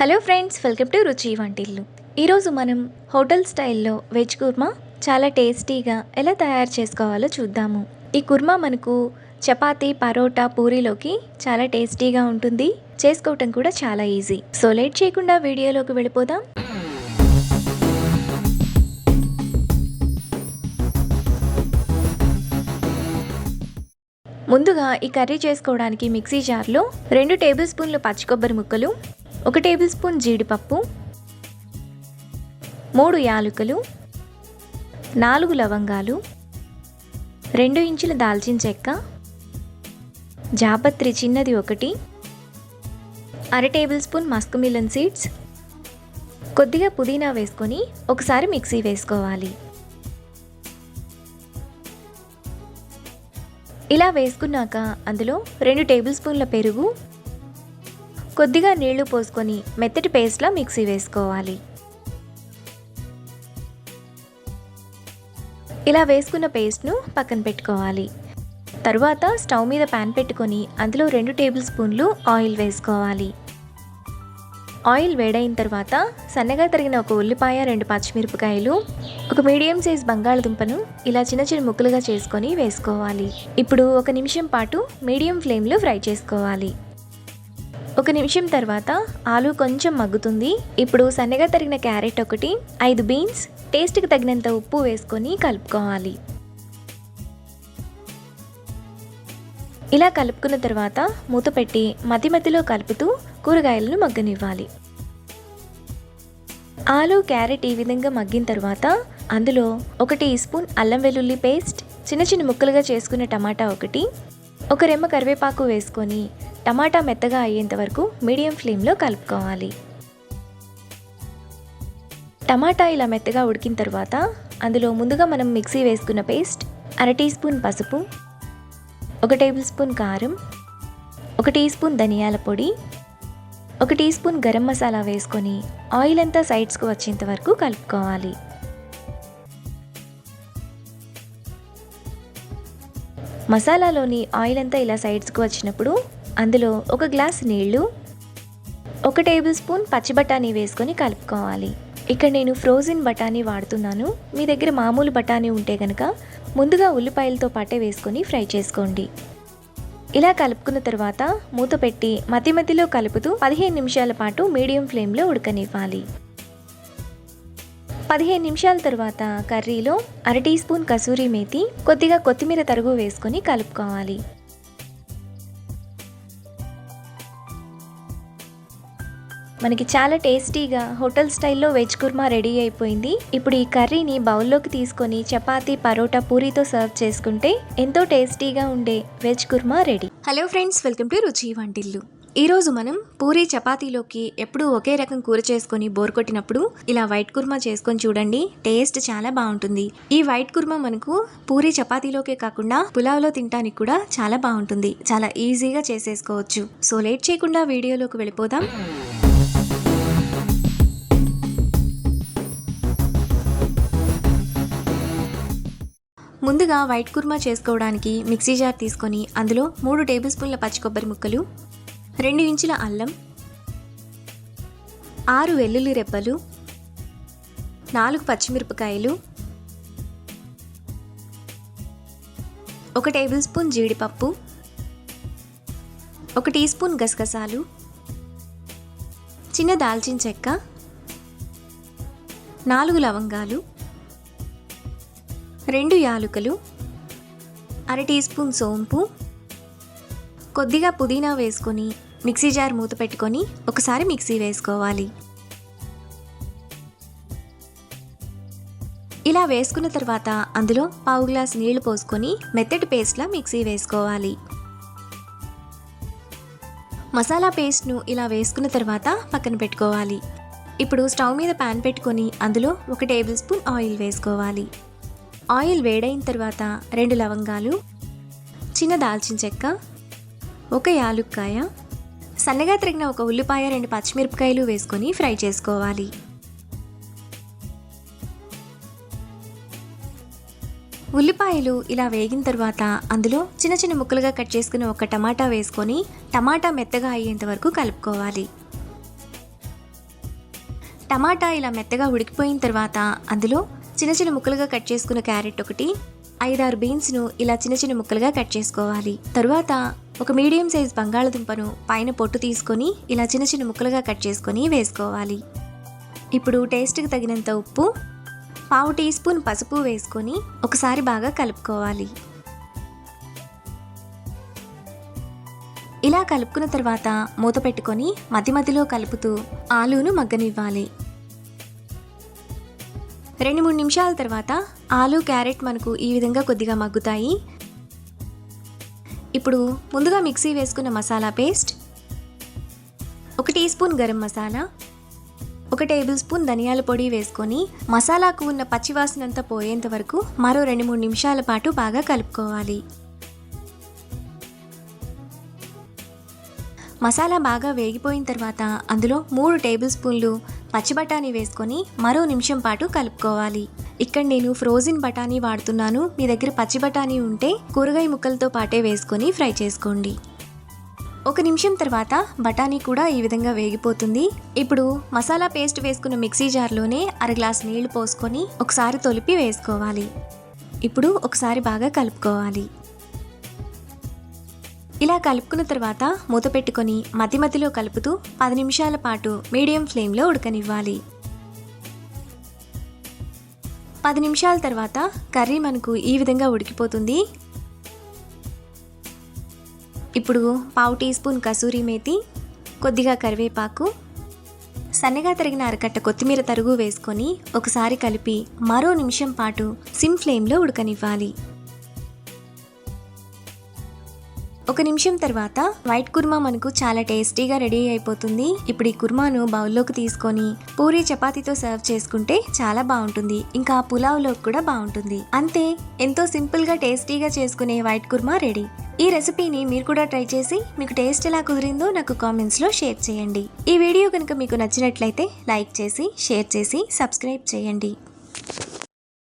Hello friends, welcome to Ruchi Vantillu. ఈరోజు మనం hotel స్టైల్లో వెజ్ కుర్మా చాలా టేస్టీగా ఎలా తయారు చేసుకోవాలో చూద్దాము. ఈ కుర్మా మనకు చపాతీ, పరోటా, పూరీలోకి చాలా టేస్టీగా ఉంటుంది. చేసుకోవటం కూడా చాలా ఈజీ. సో లేట్ చేయకుండా వీడియోలోకి వెళ్ళిపోదాం. ముందుగా ఈ కర్రీ చేసుకోవడానికి మిక్సీ జార్లో 2 టేబుల్ స్పూన్లు పచ్చి కొబ్బరి ముక్కలు, 1 టేబుల్ స్పూన్ జీడిపప్పు, 3 యాలకులు, 4 లవంగాలు, 2 ఇంచుల దాల్చిన చెక్క, జాపత్రి చిన్నది 1, అర table spoon Musk melon seeds, కొద్దిగా పుదీనా వేసుకొని ఒకసారి మిక్సీ వేసుకోవాలి. ఇలా వేసుకున్నాక అందులో 2 టేబుల్ స్పూన్ల పెరుగు, కొద్దిగా నీళ్లు పోసుకొని మెత్తటి పేస్ట్లా మిక్సీ వేసుకోవాలి. ఇలా వేసుకున్న పేస్ట్ను పక్కన పెట్టుకోవాలి. తరువాత స్టవ్ మీద ప్యాన్ పెట్టుకొని అందులో 2 టేబుల్ స్పూన్లు ఆయిల్ వేసుకోవాలి. ఆయిల్ వేడైన తర్వాత సన్నగా తరిగిన ఒక ఉల్లిపాయ, 2 పచ్చిమిరపకాయలు, ఒక మీడియం సైజ్ బంగాళదుంపను ఇలా చిన్న చిన్న ముక్కలుగా చేసుకొని వేసుకోవాలి. ఇప్పుడు 1 నిమిషం పాటు మీడియం ఫ్లేమ్లో ఫ్రై చేసుకోవాలి. 1 నిమిషం తర్వాత ఆలు కొంచెం మగ్గుతుంది. ఇప్పుడు సన్నగా తరిగిన క్యారెట్ 1, 5 బీన్స్, టేస్ట్కి తగినంత ఉప్పు వేసుకొని కలుపుకోవాలి. ఇలా కలుపుకున్న తర్వాత మూత పెట్టి మధ్య మధ్యలో కలుపుతూ కూరగాయలను మగ్గనివ్వాలి. ఆలు, క్యారెట్ ఈ విధంగా మగ్గిన తర్వాత అందులో 1 టీ స్పూన్ అల్లం వెల్లుల్లి పేస్ట్, చిన్న చిన్న ముక్కలుగా చేసుకున్న టమాటా 1, 1 రెమ్మ కరివేపాకు వేసుకొని టమాటా మెత్తగా అయ్యేంత వరకు మీడియం ఫ్లేమ్లో కలుపుకోవాలి. టమాటా ఇలా మెత్తగా ఉడికిన తర్వాత అందులో ముందుగా మనం మిక్సీ వేసుకున్న పేస్ట్, అర టీ స్పూన్ పసుపు, 1 టేబుల్ స్పూన్ కారం, 1 టీ స్పూన్ ధనియాల పొడి, 1 టీ స్పూన్ గరం మసాలా వేసుకొని ఆయిల్ అంతా సైడ్స్కు వచ్చేంత వరకు కలుపుకోవాలి. మసాలాలోని ఆయిల్ అంతా ఇలా సైడ్స్కు వచ్చినప్పుడు అందులో 1 గ్లాస్ నీళ్లు, 1 టేబుల్ స్పూన్ పచ్చి బఠానీ వేసుకొని కలుపుకోవాలి. ఇక్కడ నేను ఫ్రోజన్ బఠానీ వాడుతున్నాను. మీ దగ్గర మామూలు బఠానీ ఉంటే కనుక ముందుగా ఉల్లిపాయలతో పాటే వేసుకొని ఫ్రై చేసుకోండి. ఇలా కలుపుకున్న తర్వాత మూత పెట్టి మధ్య మధ్యలో కలుపుతూ 15 నిమిషాల పాటు మీడియం ఫ్లేమ్లో ఉడకనివ్వాలి. 15 నిమిషాల తర్వాత కర్రీలో అర టీ స్పూన్ కసూరి మేతి, కొద్దిగా కొత్తిమీర తరుగు వేసుకొని కలుపుకోవాలి. మనకి చాలా టేస్టీగా హోటల్ స్టైల్లో వెజ్ కుర్మా రెడీ అయిపోయింది. ఇప్పుడు ఈ కర్రీని బౌల్లోకి తీసుకొని చపాతీ, పరోటా, పూరీతో సర్వ్ చేసుకుంటే ఎంతో టేస్టీగా ఉండే veg kurma ready. Hello friends, welcome to Ruchi Vantillu. ఈరోజు మనం పూరీ, చపాతీలోకి ఎప్పుడూ ఒకే రకం కూర చేసుకొని బోర్ కొట్టినప్పుడు ఇలా వైట్ కుర్మా చేసుకొని చూడండి. టేస్ట్ చాలా బాగుంటుంది. ఈ వైట్ కుర్మా మనకు పూరీ, చపాతీలోకే కాకుండా పులావ్లో తినడానికి కూడా చాలా బాగుంటుంది. చాలా ఈజీగా చేసేసుకోవచ్చు. సో లేట్ చేయకుండా వీడియోలోకి వెళ్ళిపోదాం. ముందుగా వైట్ కుర్మా చేసుకోవడానికి మిక్సీ జార్ తీసుకొని అందులో 3 టేబుల్ స్పూన్ల పచ్చి కొబ్బరి ముక్కలు, 2 ఇంచుల అల్లం, 6 వెల్లుల్లి రెబ్బలు, 4 పచ్చిమిరపకాయలు, 1 టేబుల్ స్పూన్ జీడిపప్పు, 1 టీ స్పూన్ గసగసాలు, చిన్న దాల్చిన చెక్క, 4 లవంగాలు, 2 యాలకులు, అర టీ స్పూన్ సోంపు, కొద్దిగా పుదీనా వేసుకొని మిక్సీ జార్ మూత పెట్టుకొని ఒకసారి మిక్సీ వేసుకోవాలి. ఇలా వేసుకున్న తర్వాత అందులో పావు గ్లాస్ నీళ్లు పోసుకొని మెత్తటి పేస్ట్లా మిక్సీ వేసుకోవాలి. మసాలా పేస్ట్ను ఇలా వేసుకున్న తర్వాత పక్కన పెట్టుకోవాలి. ఇప్పుడు స్టవ్ మీద ప్యాన్ పెట్టుకొని అందులో 1 టేబుల్ స్పూన్ ఆయిల్ వేసుకోవాలి. ఆయిల్ వేడైన తర్వాత 2 లవంగాలు, చిన్న దాల్చిన చెక్క, 1 యాలుక్కాయ, సన్నగా తరిగిన 1 ఉల్లిపాయ, 2 పచ్చిమిరపకాయలు వేసుకొని ఫ్రై చేసుకోవాలి. ఉల్లిపాయలు ఇలా వేగిన తర్వాత అందులో చిన్న చిన్న ముక్కలుగా కట్ చేసుకుని 1 టమాటా వేసుకొని టమాటా మెత్తగా అయ్యేంత వరకు కలుపుకోవాలి. టమాటా ఇలా మెత్తగా ఉడికిపోయిన తర్వాత అందులో చిన్న చిన్న ముక్కలుగా కట్ చేసుకున్న క్యారెట్ ఒకటి, 5-6 బీన్స్ను ఇలా చిన్న చిన్న ముక్కలుగా కట్ చేసుకోవాలి. తరువాత ఒక మీడియం సైజ్ బంగాళదుంపను పైన పొట్టు తీసుకొని ఇలా చిన్న చిన్న ముక్కలుగా కట్ చేసుకొని వేసుకోవాలి. ఇప్పుడు టేస్ట్కి తగినంత ఉప్పు, 1/2 టీ స్పూన్ పసుపు వేసుకొని ఒకసారి బాగా కలుపుకోవాలి. ఇలా కలుపుకున్న తర్వాత మూత పెట్టుకొని మధ్య మధ్యలో కలుపుతూ ఆలూను మగ్గనివ్వాలి. 2-3 నిమిషాల తర్వాత ఆలు, క్యారెట్ మనకు ఈ విధంగా కొద్దిగా మగ్గుతాయి. ఇప్పుడు ముందుగా మిక్సీ వేసుకున్న masala paste, 1 teaspoon garam masala, 1 tablespoon ధనియాల పొడి వేసుకొని మసాలాకు ఉన్న పచ్చివాసనంతా పోయేంత వరకు మరో 2-3 నిమిషాల పాటు బాగా కలుపుకోవాలి. మసాలా బాగా వేగిపోయిన తర్వాత అందులో 3 టేబుల్ స్పూన్లు పచ్చి బఠానీ వేసుకొని మరో నిమిషం పాటు కలుపుకోవాలి. ఇక్కడ నేను ఫ్రోజన్ బఠానీ వాడుతున్నాను. మీ దగ్గర పచ్చి బఠానీ ఉంటే కూరగాయ ముక్కలతో పాటే వేసుకొని ఫ్రై చేసుకోండి. 1 నిమిషం తర్వాత బఠానీ కూడా ఈ విధంగా వేగిపోతుంది. ఇప్పుడు మసాలా పేస్ట్ వేసుకున్న మిక్సీ జార్లోనే 1/2 గ్లాస్ నీళ్లు పోసుకొని ఒకసారి తొలిపి వేసుకోవాలి. ఇప్పుడు ఒకసారి బాగా కలుపుకోవాలి. ఇలా కలుపుకున్న తర్వాత మూత పెట్టుకొని మధ్య మధ్యలో కలుపుతూ 10 నిమిషాల పాటు మీడియం ఫ్లేమ్లో ఉడకనివ్వాలి. 10 నిమిషాల తర్వాత కర్రీ మనకు ఈ విధంగా ఉడికిపోతుంది. ఇప్పుడు 1/2 టీ స్పూన్ కసూరి మేతి, కొద్దిగా కరివేపాకు, సన్నగా తరిగిన అరకట్ట కొత్తిమీర తరుగు వేసుకొని ఒకసారి కలిపి మరో నిమిషం పాటు సిమ్ ఫ్లేమ్లో ఉడకనివ్వాలి. 1 నిమిషం తర్వాత వైట్ కుర్మా మనకు చాలా టేస్టీగా రెడీ అయిపోతుంది. ఇప్పుడు ఈ కుర్మాను బౌల్లోకి తీసుకొని పూరీ చపాతీతో సర్వ్ చేసుకుంటే చాలా బాగుంటుంది. ఇంకా పులావ్లోకి కూడా బాగుంటుంది. అంతే, ఎంతో సింపుల్గా టేస్టీగా చేసుకునే వైట్ కుర్మా రెడీ. ఈ రెసిపీని మీరు కూడా ట్రై చేసి మీకు టేస్ట్ ఎలా కుదిరిందో నాకు కామెంట్స్లో షేర్ చేయండి. ఈ వీడియో కనుక మీకు నచ్చినట్లయితే లైక్ చేసి, షేర్ చేసి, సబ్స్క్రైబ్ చేయండి.